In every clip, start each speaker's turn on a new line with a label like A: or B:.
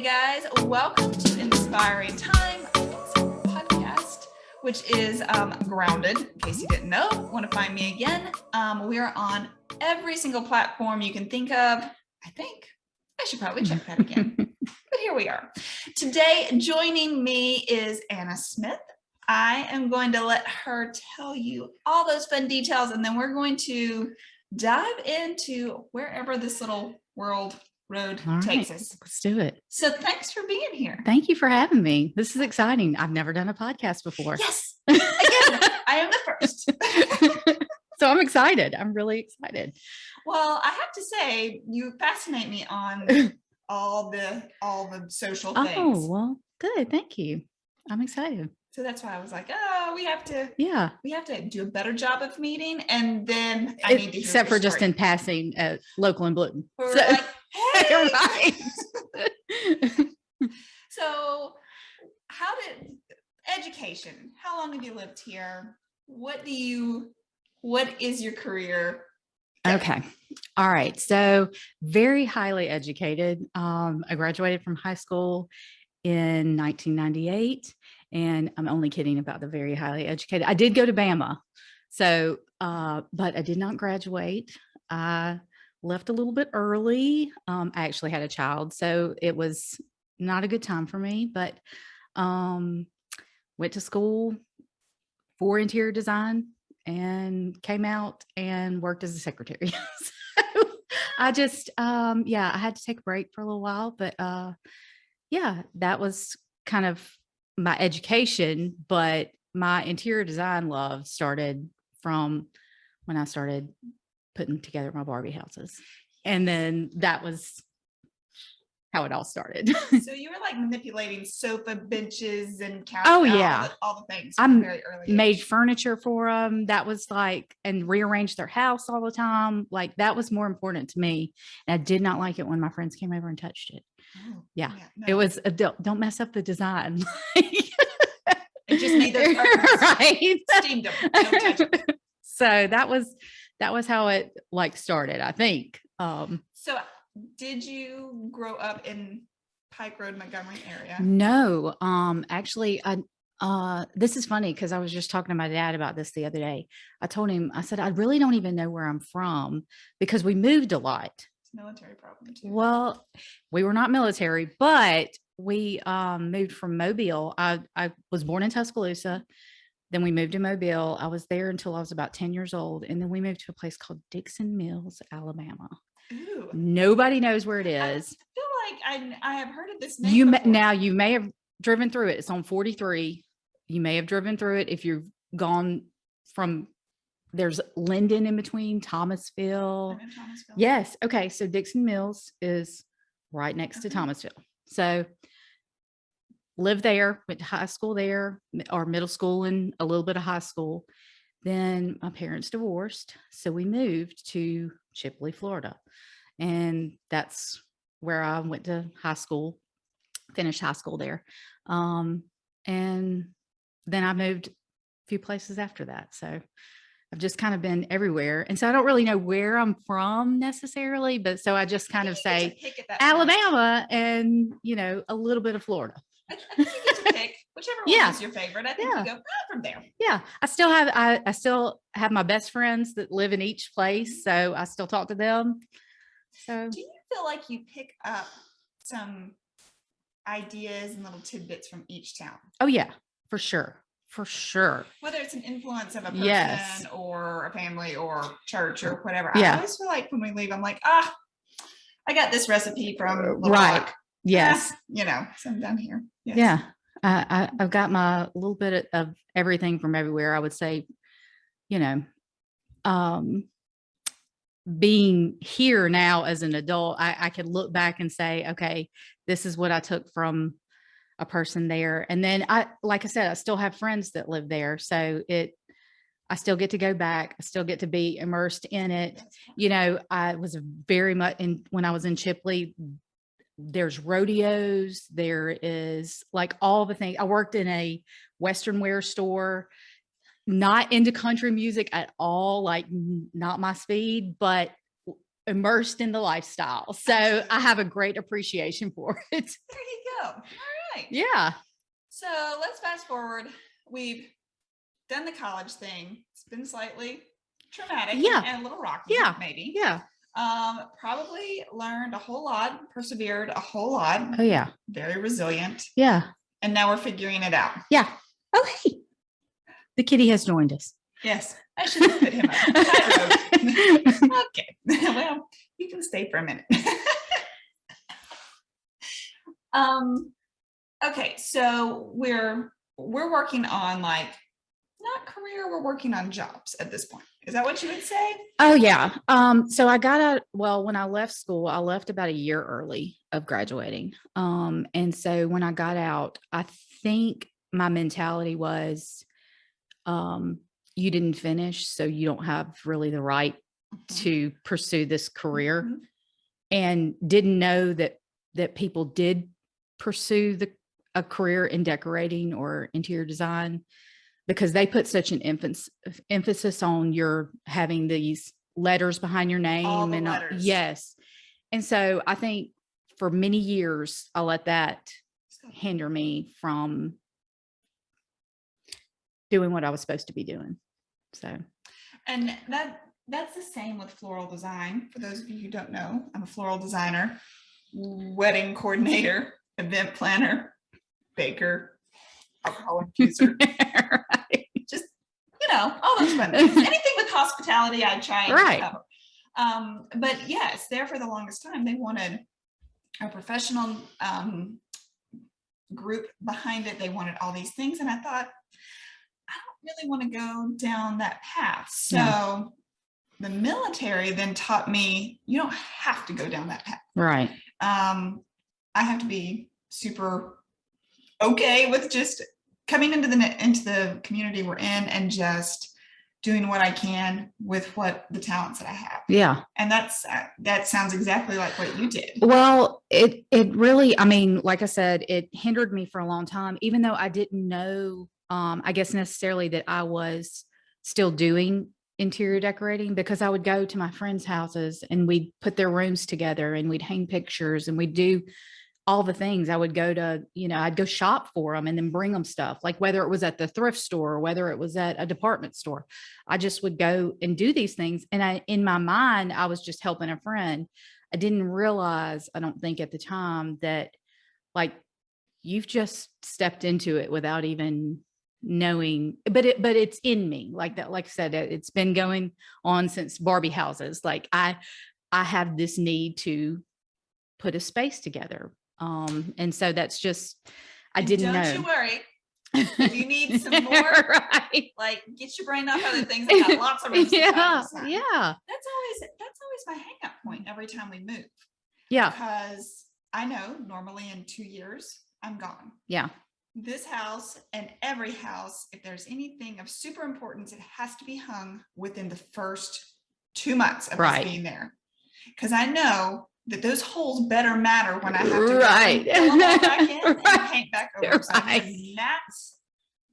A: guys, welcome to Inspiring Time podcast, which is grounded. In case you didn't know, want to find me again? We are on every single platform you can think of. I think I should probably check that again, but here we are. Today, joining me is Anna Smith. I am going to let her tell you all those fun details, and then we're going to dive into wherever this little road takes us.
B: Let's do it.
A: So thanks for being here.
B: Thank you for having me. This is exciting. I've never done a podcast before.
A: Yes. Again, I am the first.
B: So I'm excited. I'm really excited.
A: Well, I have to say, you fascinate me on all the social things.
B: Oh, well, good. Thank you. I'm excited.
A: So that's why I was like, oh, we have to do a better job of meeting. And then I need to hear
B: except for
A: your
B: just
A: story.
B: in passing at local and Bluten.
A: We're
B: So,
A: like, hey!
B: right.
A: So education, how long have you lived here? What is your career?
B: Okay. All right. So very highly educated. I graduated from high school in 1998. And I'm only kidding about the very highly educated. I did go to Bama. So, but I did not graduate. I left a little bit early. I actually had a child, so it was not a good time for me, but went to school for interior design and came out and worked as a secretary. So I just, I had to take a break for a little while, but that was kind of my education, but my interior design love started from when I started putting together my Barbie houses. And then that was how it all started.
A: So you were like manipulating sofa benches and couches.
B: Oh yeah.
A: All the things.
B: I
A: Very early
B: made
A: age.
B: furniture for them. That was like, and rearranged their house all the time. Like that was more important to me. And I did not like it when my friends came over and touched it.
A: Oh,
B: Yeah.
A: no.
B: It was, don't mess up the design.
A: It just made those curtains.
B: Right.
A: Steamed them. Don't touch them.
B: So that was how it like started, I think.
A: So did you grow up in Pike Road, Montgomery area?
B: No, actually, this is funny because I was just talking to my dad about this the other day. I told him, I said, I really don't even know where I'm from because we moved a lot.
A: It's a military problem too.
B: Well, we were not military, but we moved from Mobile. I was born in Tuscaloosa. Then we moved to Mobile. I was there until I was about 10 years old. And then we moved to a place called Dixon Mills, Alabama.
A: Ooh.
B: Nobody knows where it is.
A: I feel like I have heard of this name before.
B: You may have driven through it. It's on 43. You may have driven through it if you've gone from, there's Linden in between, Thomasville.
A: I'm in Thomasville.
B: Yes. Okay. So Dixon Mills is right next to Thomasville. So lived there, went to high school there, or middle school and a little bit of high school. Then my parents divorced. So we moved to Chipley, Florida. And that's where I went to high school, finished high school there. And then I moved a few places after that. So I've just kind of been everywhere. And so I don't really know where I'm from necessarily, but so I just kind of say Alabama and, a little bit of Florida.
A: I think you get to pick whichever one is your favorite. I think you go from there.
B: Yeah. I still have my best friends that live in each place. So I still talk to them. So
A: do you feel like you pick up some ideas and little tidbits from each town?
B: Oh yeah, for sure. For sure.
A: Whether it's an influence of a person or a family or church or whatever.
B: Yeah.
A: I always feel like when we leave, I'm like, I got this recipe from Little
B: right.
A: Rock.
B: Yes.
A: So I'm done here. Yes.
B: Yeah. I've got my little bit of everything from everywhere. I would say, being here now as an adult, I can look back and say, okay, this is what I took from a person there. And then like I said, I still have friends that live there. So I still get to go back. I still get to be immersed in it. I was very much when I was in Chipley, there's rodeos. There is like all the things. I worked in a Western wear store, not into country music at all, like not my speed, but immersed in the lifestyle. So I have a great appreciation for it.
A: There you go. All right.
B: Yeah.
A: So let's fast forward. We've done the college thing. It's been slightly traumatic and a little rocky, maybe.
B: Yeah.
A: Probably learned a whole lot, persevered a whole lot.
B: Oh, yeah.
A: Very resilient.
B: Yeah.
A: And now we're figuring it out.
B: Yeah. Oh, hey. The kitty has joined us.
A: Yes. I should have put him up. Hi, Rose. Okay. Well, you can stay for a minute. Okay. So we're working on like, not career, we're working on jobs at this point. Is that what you would say?
B: Oh, yeah. So I got out, well, when I left school, I left about a year early of graduating. And so when I got out, I think my mentality was, you didn't finish, so you don't have really the right to pursue this career, and didn't know that people did pursue a career in decorating or interior design, because they put such an emphasis on your having these letters behind your name and
A: letters.
B: Yes. And so I think for many years, I let that hinder me from doing what I was supposed to be doing. So,
A: and that's the same with floral design. For those of you who don't know, I'm a floral designer, wedding coordinator, event planner, baker, alcohol infuser. Right. Just, all those fun things. Anything with hospitality, I try and cover. But yes, there for the longest time, they wanted a professional group behind it. They wanted all these things. And I thought, I don't really want to go down that path. So the military then taught me, you don't have to go down that path.
B: Right.
A: I have to be super okay with just coming into the community we're in and just doing what I can with what the talents that I have.
B: Yeah.
A: And that sounds exactly like what you did.
B: Well, it really, I mean, like I said, it hindered me for a long time, even though I didn't know, I guess necessarily that I was still doing interior decorating, because I would go to my friends' houses and we'd put their rooms together and we'd hang pictures and we'd do all the things. I would go to, I'd go shop for them and then bring them stuff, like whether it was at the thrift store or whether it was at a department store. I just would go and do these things. And in my mind, I was just helping a friend. I didn't realize, I don't think at the time, that like you've just stepped into it without even knowing, but it's in me like that. Like I said, it's been going on since Barbie houses. Like I have this need to put a space together. And so that's just, I didn't know.
A: Don't you worry. If you need some more, right, like get your brain off other things. I got lots of rooms to find.
B: Yeah.
A: That's always my hang up point every time we move.
B: Yeah.
A: Because I know normally in 2 years, I'm gone.
B: Yeah.
A: This house and every house, if there's anything of super importance, it has to be hung within the first 2 months of us being there. Because I know that those holes better matter when I have to fill them all back in and paint back over. So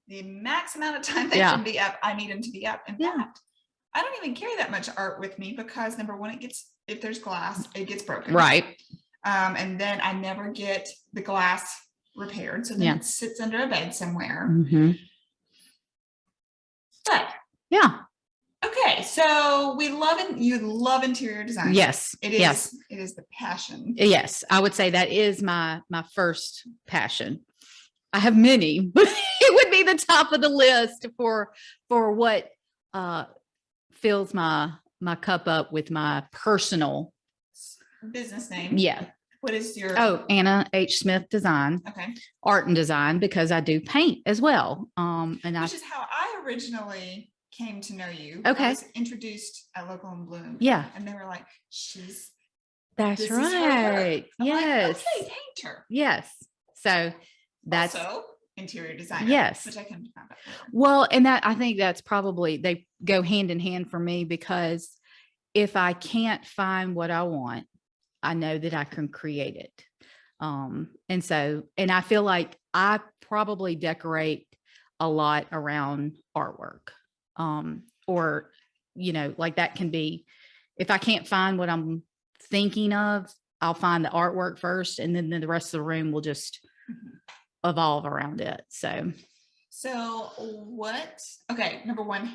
A: the max amount of time they can be up, I need them to be up. In fact, I don't even carry that much art with me because number one, if there's glass, it gets broken.
B: Right.
A: And then I never get the glass repaired. So then it sits under a bed somewhere.
B: Mm-hmm.
A: But okay, so you love interior design.
B: Yes.
A: It is. Yes. It is the passion.
B: Yes. I would say that is my first passion. I have many, but it would be the top of the list for what fills my cup up with my personal
A: business name.
B: Yeah.
A: What is your?
B: Oh, Anna H. Smith Design.
A: Okay.
B: Art and design, because I do paint as well.
A: Which is how I originally came to know you.
B: Okay.
A: I was introduced at Local and Bloom.
B: Yeah.
A: And they were like,
B: that's right. Yes.
A: Like, okay, painter.
B: Yes. So that's
A: also interior designer.
B: Yes.
A: Which I can find out later.
B: Well, and I think that's probably, they go hand in hand for me, because if I can't find what I want, I know that I can create it. And I feel like I probably decorate a lot around artwork. Or, like that can be, if I can't find what I'm thinking of, I'll find the artwork first, and then the rest of the room will just evolve around it.
A: So okay, number one,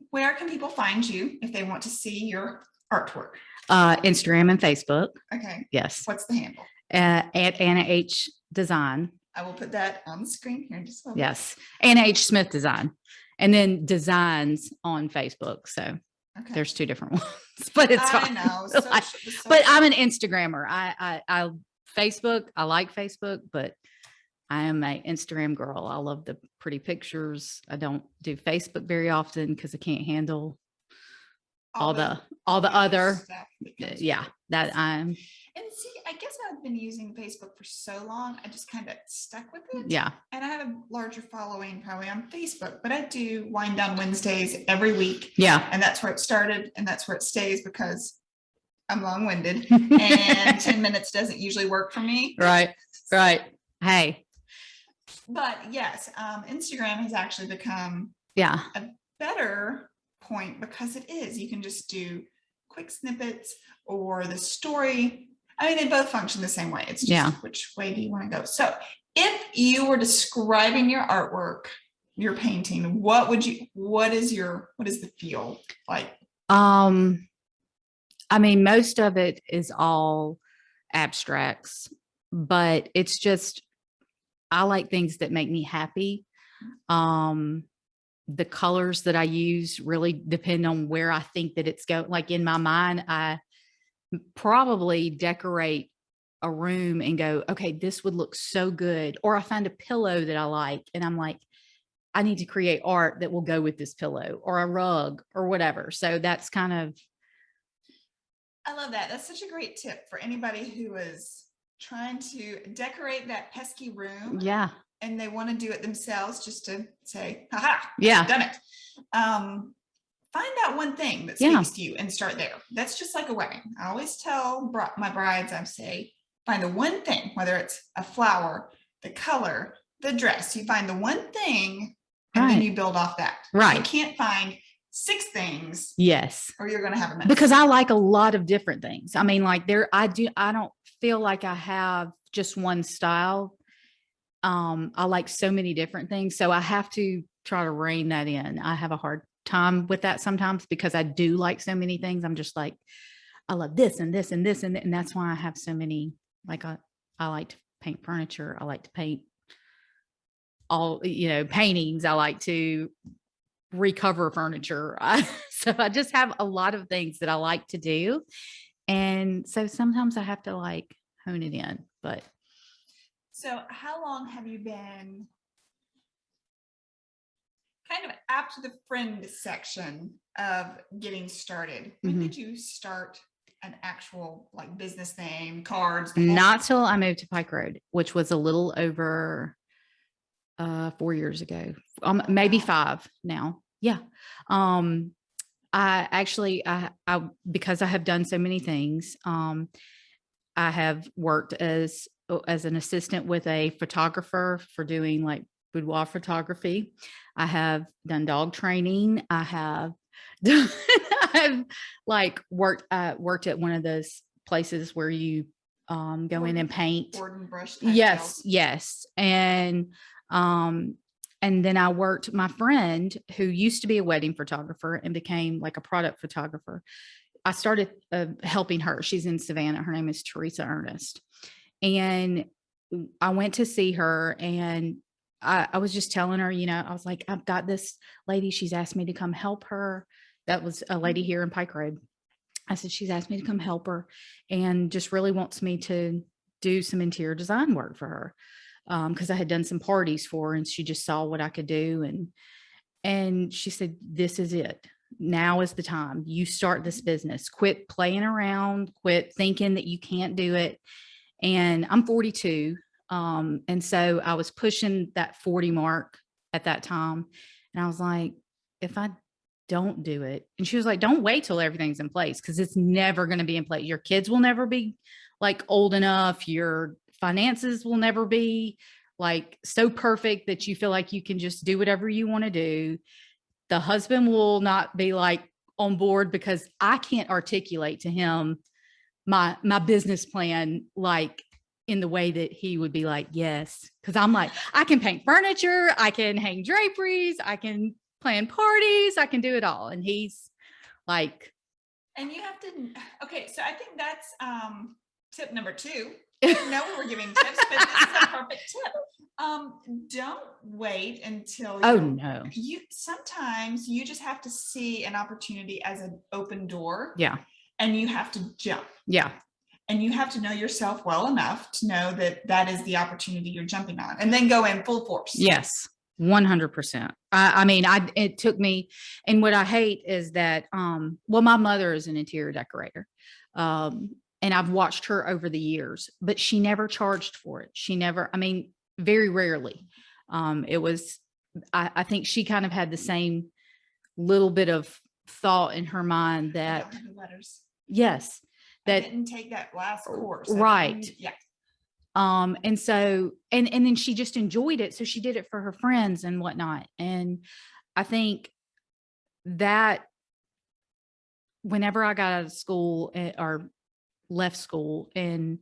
A: where can people find you if they want to see your artwork?
B: Instagram and Facebook.
A: Okay.
B: Yes.
A: What's the handle?
B: At Anna H Design.
A: I will put that on the screen here in just a moment.
B: Yes. Anna H Smith Design. And then Designs on Facebook. So there's two different ones, but it's fine.
A: I know.
B: But I'm an Instagrammer. I Facebook, I like Facebook, but I am an Instagram girl. I love the pretty pictures. I don't do Facebook very often because I can't handle all the other
A: stuff
B: that I'm.
A: And see, I guess I've been using Facebook for so long, I just kind of stuck with it.
B: Yeah.
A: And I have a larger following probably on Facebook, but I do Wind Down Wednesdays every week.
B: Yeah.
A: And that's where it started, and that's where it stays because I'm long-winded and 10 minutes doesn't usually work for me.
B: Right. Hey.
A: But yes, Instagram has actually become a better point because you can just do quick snippets or the story. I mean, they both function the same way. It's just which way do you want to go? So if you were describing your artwork, your painting, what is the feel like?
B: I mean, most of it is all abstracts, but it's just, I like things that make me happy. The colors that I use really depend on where I think that it's going. Like in my mind, I probably decorate a room and go, okay, this would look so good. Or I find a pillow that I like and I'm like, I need to create art that will go with this pillow or a rug or whatever. So that's kind of.
A: I love that. That's such a great tip for anybody who is trying to decorate that pesky room.
B: Yeah.
A: And they want to do it themselves just to say, haha,
B: yeah,
A: I've done it. Find that one thing that speaks to you and start there. That's just like a wedding. I always tell my brides, I say, find the one thing, whether it's a flower, the color, the dress, you find the one thing and then you build off that.
B: Right.
A: You can't find 6 things.
B: Yes.
A: Or you're going to have a mess.
B: Because I like a lot of different things. I mean, like I don't feel like I have just one style. I like so many different things. So I have to try to rein that in. I have a hard time with that sometimes because I do like so many things. I'm just like, I love this and this and this. And that's why I have so many, like, I like to paint furniture. I like to paint paintings. I like to recover furniture. So I just have a lot of things that I like to do. And so sometimes I have to like hone it in, but.
A: So how long have you been kind of after the friend section of getting started? When did you start an actual like business name, cards?
B: Not till I moved to Pike Road, which was a little over 4 years ago, maybe 5 now. Yeah. I actually, because I have done so many things, I have worked as an assistant with a photographer for doing like boudoir photography. I have done dog training. I have done, I've like worked at one of those places where you go in and paint.
A: Board and brush.
B: Yes. And then I worked, my friend who used to be a wedding photographer and became like a product photographer. I started helping her. She's in Savannah. Her name is Teresa Ernest. And I went to see her and I was just telling her, I was like, I've got this lady. She's asked me to come help her. That was a lady here in Pike Road. I said, she's asked me to come help her and just really wants me to do some interior design work for her. Because I had done some parties for her and she just saw what I could do. And she said, this is it. Now is the time. You start this business. Quit playing around, quit thinking that you can't do it. And I'm 42. And so I was pushing that 40 mark at that time. And I was like, if I don't do it. And she was like, don't wait till everything's in place because it's never going to be in place. Your kids will never be like old enough. Your finances will never be like so perfect that you feel like you can just do whatever you want to do. The husband will not be like on board because I can't articulate to him my business plan, like in the way that he would be like, yes. Cause I'm like, I can paint furniture, I can hang draperies, I can plan parties, I can do it all. And he's like,
A: And you have to, okay, so I think that's tip number 2. I didn't know we were giving tips, but this is a perfect tip. Don't wait until
B: oh no.
A: Sometimes you just have to see an opportunity as an open door.
B: Yeah.
A: And you have to jump.
B: Yeah.
A: And you have to know yourself well enough to know that that is the opportunity you're jumping on, and then go in full force.
B: Yes. 100%. I mean, it took me, and what I hate is that, well, my mother is an interior decorator. And I've watched her over the years, but she never charged for it. She never, I mean, very rarely. It was, I think she kind of had the same little bit of thought in her mind that,
A: letters.
B: yes, that
A: I didn't take that last course.
B: Right.
A: Yeah.
B: And so, and then she just enjoyed it. So she did it for her friends and whatnot. And I think that whenever I got out of school or left school, and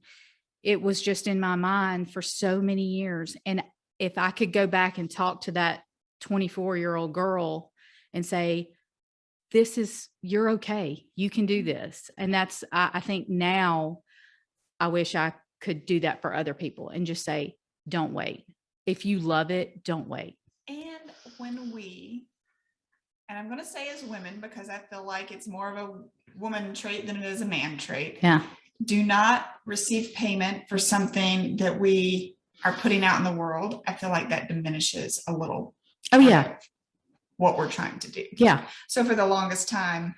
B: it was just in my mind for so many years. And if I could go back and talk to that 24-year-old girl and say, you're okay, you can do this. And that's, I think now I wish I could do that for other people and just say, don't wait. If you love it, don't wait.
A: And when and I'm going to say as women, because I feel like it's more of a woman trait than it is a man trait.
B: Yeah.
A: Do not receive payment for something that we are putting out in the world. I feel like that diminishes a little.
B: Oh yeah.
A: What we're trying to do.
B: Yeah.
A: So for the longest time,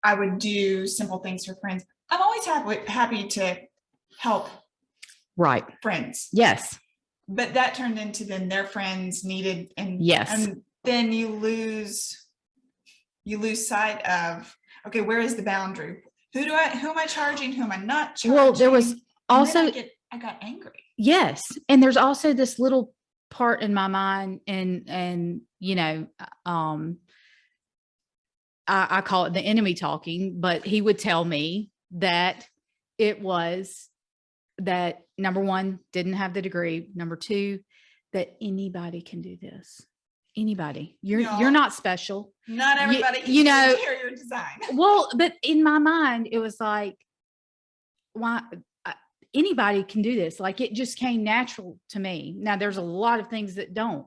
A: I would do simple things for friends. I'm always happy to help.
B: Right.
A: Friends.
B: Yes.
A: But that turned into then their friends needed, and
B: yes.
A: And then you lose sight of, okay, where is the boundary? Who am I charging? Who am I not charging?
B: Well, there was also,
A: I got angry.
B: Yes. And there's also this little part in my mind, and you know, I call it the enemy talking, but he would tell me that it was that, number one, didn't have the degree. Number two, that anybody can do this. Anybody. You're not special.
A: Not everybody can do interior design.
B: Well, but in my mind, it was like, why? Anybody can do this. Like, it just came natural to me. Now there's a lot of things that don't.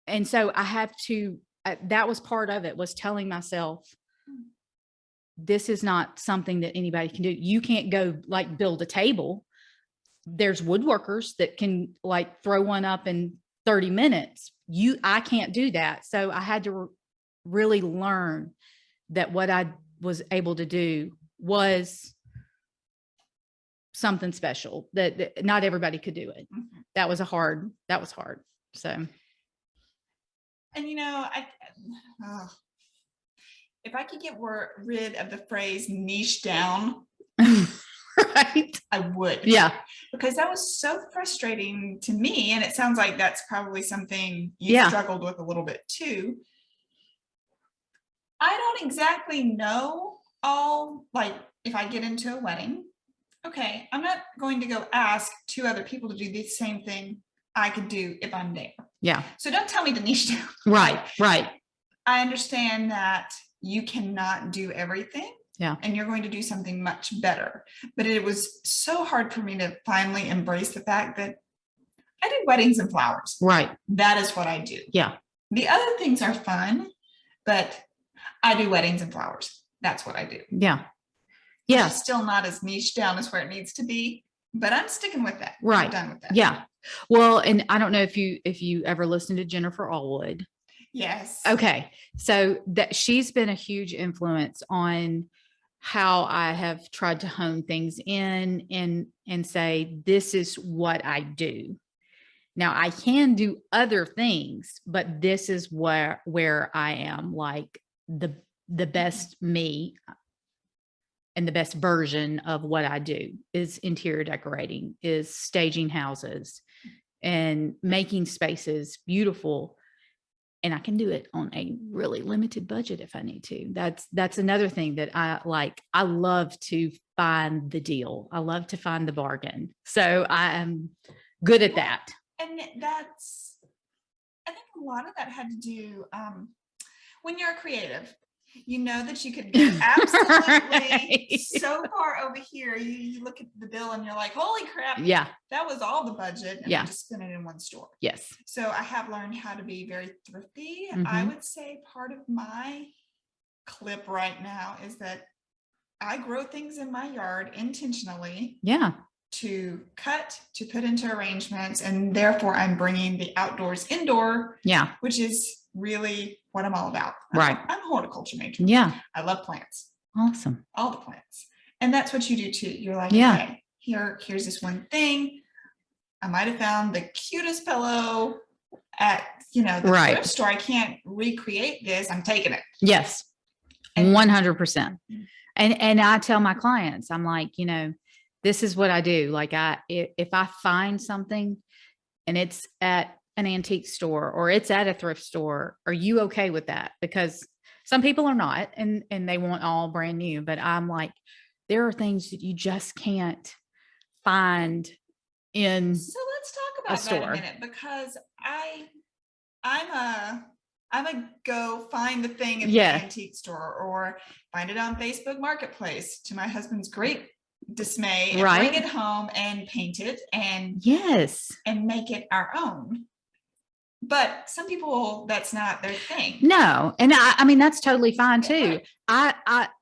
B: And so I have to, that was part of it, was telling myself, this is not something that anybody can do. You can't go like build a table. There's woodworkers that can like throw one up in 30 minutes. I can't do that. So I had to really learn that what I was able to do was something special, that not everybody could do it. Mm-hmm. That was hard. So.
A: And you know, if I could get rid of the phrase niche down,
B: right,
A: I would.
B: Yeah.
A: Because that was so frustrating to me. And it sounds like that's probably something you struggled with a little bit too. I don't exactly know like if I get into a wedding, okay, I'm not going to go ask 2 other people to do the same thing I could do if I'm there.
B: Yeah.
A: So don't tell me to niche down.
B: Right. Right.
A: I understand that you cannot do everything.
B: Yeah.
A: And you're going to do something much better. But it was so hard for me to finally embrace the fact that I do weddings and flowers.
B: Right.
A: That is what I do.
B: Yeah.
A: The other things are fun, but I do weddings and flowers. That's what I do.
B: Yeah. Yeah.
A: It's still not as niche down as where it needs to be, but I'm sticking with that.
B: Right.
A: I'm done with that.
B: Yeah. Well, and I don't know if you ever listened to Jennifer Allwood.
A: Yes.
B: Okay. So that she's been a huge influence on how I have tried to hone things in and say, this is what I do. Now I can do other things, but this is where I am like the best me. And the best version of what I do is interior decorating, is staging houses and making spaces beautiful and I can do it on a really limited budget if I need to. That's another thing that I like. I love to find the deal. I love to find the bargain. So I am good at that.
A: And that's, I think a lot of that had to do when you're a creative, you know that you could go absolutely so far over here. You look at the bill and you're like, holy crap.
B: Yeah.
A: That was all the budget. And I just spent it in one store.
B: Yes.
A: So I have learned how to be very thrifty.
B: Mhm.
A: I would say part of my clip right now is that I grow things in my yard intentionally.
B: Yeah.
A: To cut, to put into arrangements, and therefore I'm bringing the outdoors indoor. Yeah. Which is really what I'm all about.
B: Right.
A: I'm a horticulture major.
B: Yeah.
A: I love plants.
B: Awesome.
A: All the plants. And that's what you do too. You're like,
B: yeah.
A: Okay, here's this one thing. I might have found the cutest pillow at, the thrift store. I can't recreate this. I'm taking it.
B: Yes. 100%. And I tell my clients, I'm like, this is what I do. Like if I find something and it's at an antique store or it's at a thrift store, are you okay with that? Because some people are not, and they want all brand new, but I'm like, there are things that you just can't find in
A: So let's talk about that a minute, because I'm a go find the thing at the antique store or find it on Facebook Marketplace, to my husband's great dismay, and bring it home and paint it and make it our own. But some people, that's not their thing.
B: No. And I mean, that's totally fine too.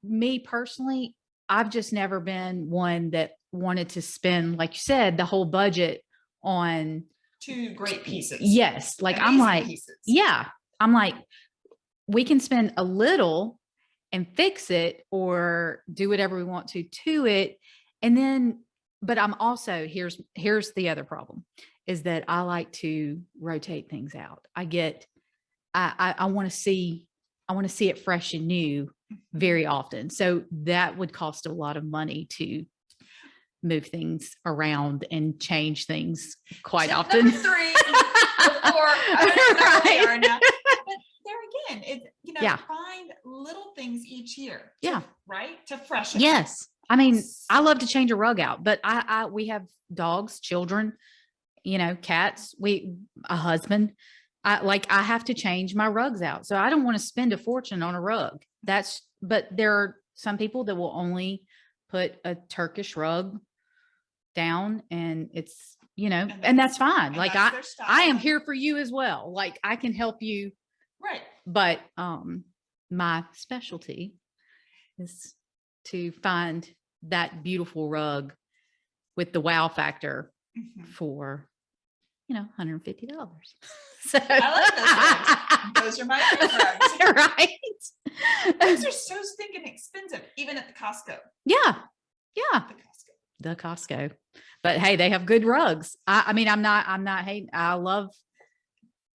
B: Me personally, I've just never been one that wanted to spend, like you said, the whole budget on
A: 2 great pieces.
B: Yes. Like I'm like, I'm like, we can spend a little and fix it or do whatever we want to it. And then, but I'm also, here's the other problem, is that I like to rotate things out. I want to see it fresh and new very often. So that would cost a lot of money to move things around and change things quite often.
A: Number 3, 4, I don't know where we are now. But there again, find little things each year. To freshen.
B: Yes. I mean, I love to change a rug out, but we have dogs, children, cats, a husband. I have to change my rugs out. So I don't want to spend a fortune on a rug. But there are some people that will only put a Turkish rug down, and it's, and that's fine. Like I am here for you as well. Like I can help you.
A: Right.
B: But my specialty is to find that beautiful rug with the wow factor for, $150. So
A: I like those rugs. Those are my favorite rugs.
B: Right.
A: Those are so stinking expensive, even at the Costco.
B: Yeah. The Costco. But hey, they have good rugs. I mean, I'm not hating. I love.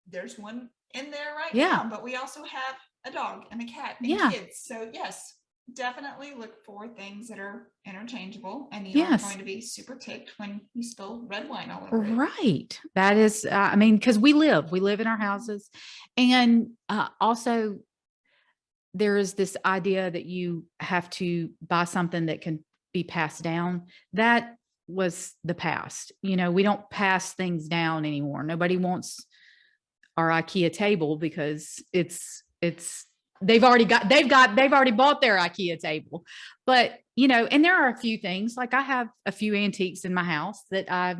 A: There's one in there right now, but we also have a dog and a cat and kids. So yes, definitely look for things that are interchangeable, and you aren't going to be super ticked when you spill red wine all over it.
B: Right. That is, I mean, because we live in our houses, and also there is this idea that you have to buy something that can be passed down. That was the past. We don't pass things down anymore. Nobody wants our IKEA table because they've already bought their IKEA table. But, and there are a few things, like I have a few antiques in my house that I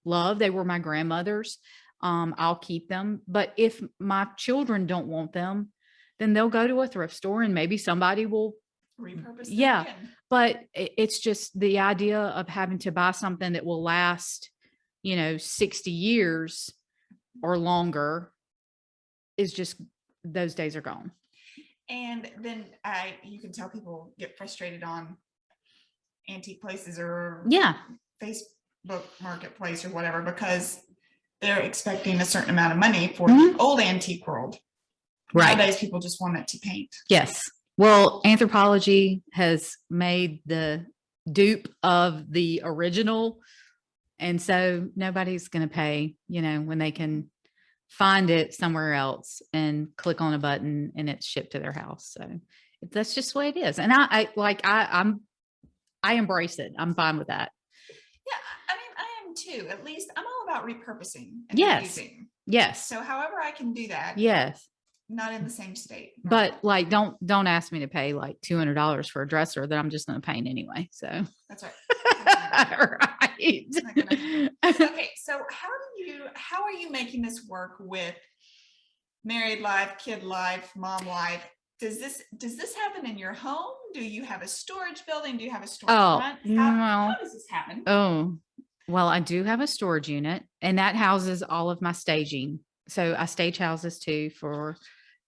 B: love. They were my grandmother's. I'll keep them. But if my children don't want them, then they'll go to a thrift store and maybe somebody will
A: repurpose them again.
B: But it's just the idea of having to buy something that will last, 60 years or longer is just, those days are gone.
A: And then you can tell people get frustrated on antique places or Facebook Marketplace or whatever, because they're expecting a certain amount of money for the old antique world.
B: Right.
A: Nowadays, people just want it to paint.
B: Yes. Well, anthropology has made the dupe of the original. And so nobody's going to pay, when they can find it somewhere else and click on a button and it's shipped to their house. So that's just the way it is. And I embrace it. I'm fine with that.
A: Yeah, I mean, I am too. At least I'm all about repurposing and
B: Yes.
A: reusing.
B: Yes.
A: So however I can do that.
B: Yes.
A: Not in the same state.
B: But like, don't ask me to pay like $200 for a dresser that I'm just going to paint anyway. So
A: that's right.
B: Right.
A: Okay. So how are you making this work with married life, kid life, mom life? Does this happen in your home? Do you have a storage building? Do you have a storefront? How does this happen?
B: Oh, well, I do have a storage unit, and that houses all of my staging. So I stage houses too for,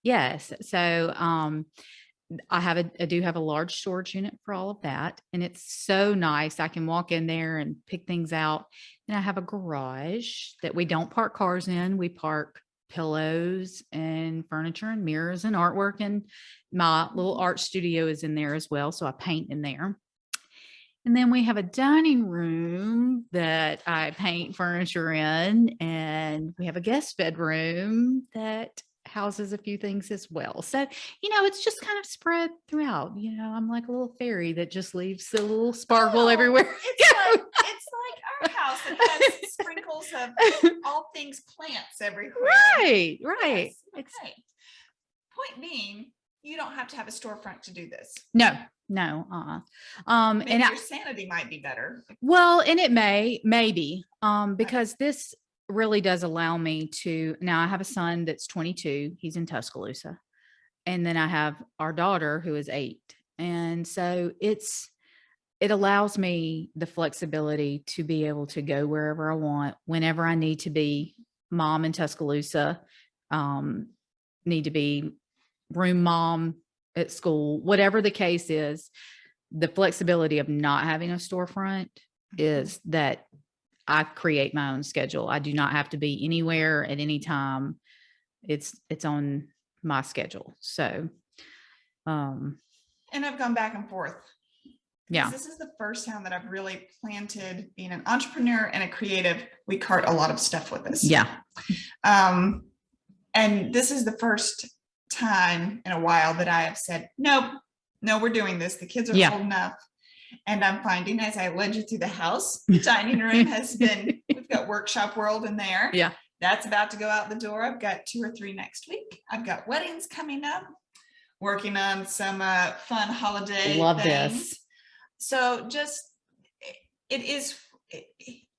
B: yes. So I do have a large storage unit for all of that. And it's so nice. I can walk in there and pick things out. And I have a garage that we don't park cars in. We park pillows and furniture and mirrors and artwork. And my little art studio is in there as well. So I paint in there. And then we have a dining room that I paint furniture in, and we have a guest bedroom that houses a few things as well. So, it's just kind of spread throughout. I'm like a little fairy that just leaves a little sparkle everywhere.
A: It's like our house that has sprinkles of all things plants everywhere.
B: Right.
A: Yes, okay. Point being, you don't have to have a storefront to do this.
B: No.
A: Maybe
B: And
A: your sanity might be better.
B: Well, and it maybe, because this really does allow me to, now I have a son that's 22, he's in Tuscaloosa. And then I have our daughter who is 8. And so it allows me the flexibility to be able to go wherever I want, whenever I need to be mom in Tuscaloosa, need to be room mom at school, whatever the case is. The flexibility of not having a storefront is that I create my own schedule. I do not have to be anywhere at any time. It's on my schedule. So,
A: and I've gone back and forth.
B: Yeah.
A: This is the first time that I've really planted being an entrepreneur and a creative. We cart a lot of stuff with us.
B: Yeah.
A: And this is the first time in a while that I have said, no, we're doing this. The kids are old enough. And I'm finding, as I led you through the house, the dining room has been, we've got workshop world in there.
B: Yeah.
A: That's about to go out the door. I've got 2 or 3 next week. I've got weddings coming up, working on some fun holiday
B: Love
A: things.
B: This.
A: So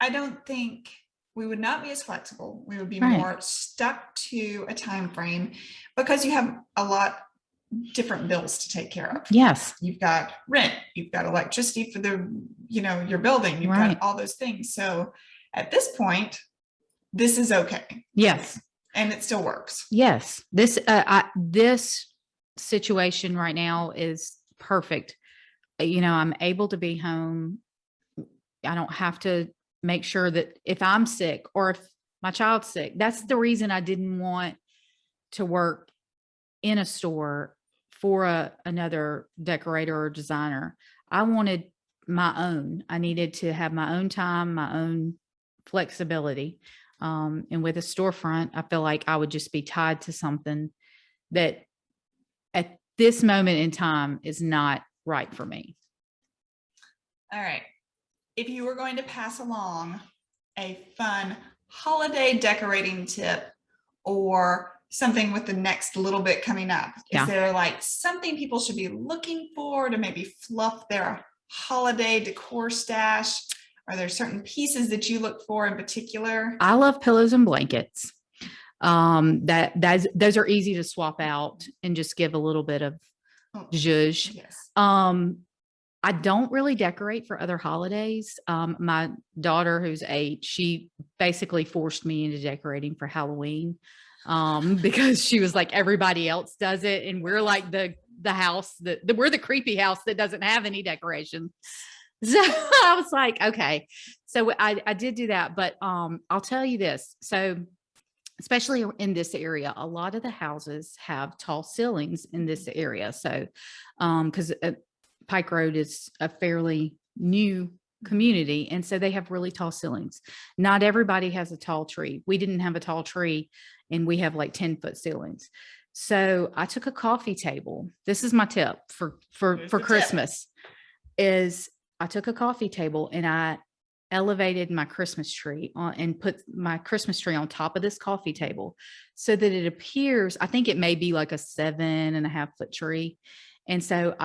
A: I don't think we would not be as flexible. We would be more stuck to a time frame because you have a lot different bills to take care of.
B: Yes.
A: You've got rent, you've got electricity for the, your building, you've got all those things. So at this point, this is okay.
B: Yes.
A: And it still works.
B: Yes. This situation right now is perfect. I'm able to be home. I don't have to make sure that if I'm sick or if my child's sick, that's the reason I didn't want to work in a store for another decorator or designer. I wanted my own. I needed to have my own time, my own flexibility. And with a storefront, I feel like I would just be tied to something that at this moment in time is not right for me.
A: All right. If you were going to pass along a fun holiday decorating tip or something with the next little bit coming up, is there like something people should be looking for to maybe fluff their holiday decor stash? Are there certain pieces that you look for in particular?
B: I love pillows and blankets. Those are easy to swap out and just give a little bit of zhuzh.
A: Yes.
B: I don't really decorate for other holidays. My daughter, who's 8, she basically forced me into decorating for Halloween, because she was like, everybody else does it. And we're like the house we're the creepy house that doesn't have any decoration. So I was like, okay. So I did do that, but I'll tell you this. So especially in this area, a lot of the houses have tall ceilings in this area. So because Pike Road is a fairly new community. And so they have really tall ceilings. Not everybody has a tall tree. We didn't have a tall tree, and we have like 10-foot ceilings. So I took a coffee table. This is my tip for
A: Here's the tip.
B: Christmas is I took a coffee table and I elevated my Christmas tree on and put my Christmas tree on top of this coffee table so that it appears, I think it may be like a 7.5-foot tree. And so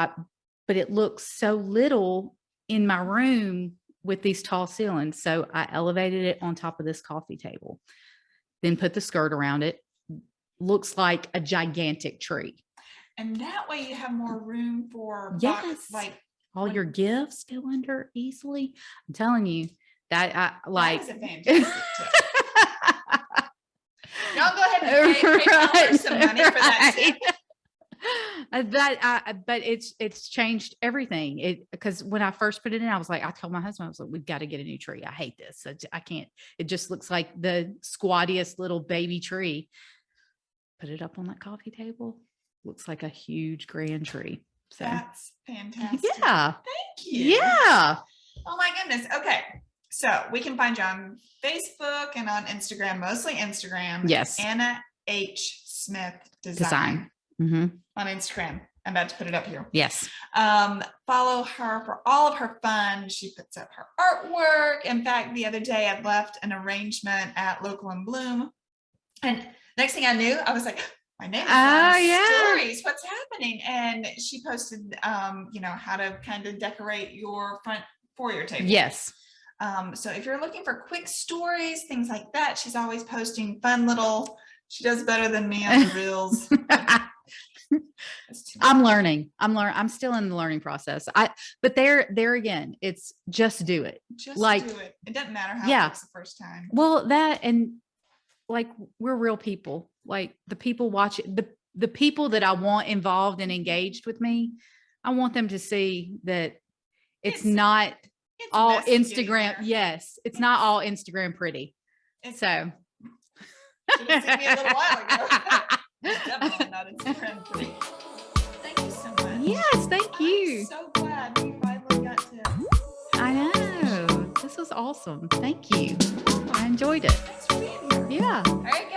B: but it looks so little in my room with these tall ceilings. So I elevated it on top of this coffee table, then put the skirt around it. Looks like a gigantic tree.
A: And that way you have more room for
B: Yes.
A: like
B: all your gifts go under easily. I'm telling you that I like.
A: That is a fantastic tip. Y'all go ahead and pay Tyler some money for that tip.
B: But it's changed everything. Because when I first put it in, I was like, I told my husband, I was like, we've got to get a new tree. I hate this. I can't. It just looks like the squattiest little baby tree. Put it up on that coffee table. Looks like a huge grand tree. So
A: that's fantastic.
B: Yeah.
A: Thank you.
B: Yeah.
A: Oh my goodness. Okay. So we can find you on Facebook and on Instagram, mostly Instagram.
B: Yes.
A: Anna H. Smith
B: Design. Mm-hmm.
A: On Instagram. I'm about to put it up here.
B: Yes.
A: Follow her for all of her fun. She puts up her artwork. In fact, the other day I left an arrangement at Local and Bloom. And next thing I knew, I was like, my name is on stories. What's happening? And she posted, how to kind of decorate your front foyer table.
B: Yes.
A: So if you're looking for quick stories, things like that, she's always posting fun little, she does better than me on the reels.
B: I'm learning. I'm still in the learning process. But there again, it's just do it.
A: Just
B: like,
A: do it. It doesn't matter how it looks the first time.
B: Well, that, and like, we're real people. Like the people watching, the people that I want involved and engaged with me, I want them to see that it's not all Instagram. Yes. It's not all Instagram pretty. So.
A: Should have seen me a little while ago. It's definitely not Instagram pretty. Thank you so much.
B: Yes, thank you.
A: I'm so glad we finally got to.
B: I know. This was awesome. Thank you. I enjoyed it.
A: Thanks for being here.
B: Yeah.
A: All right,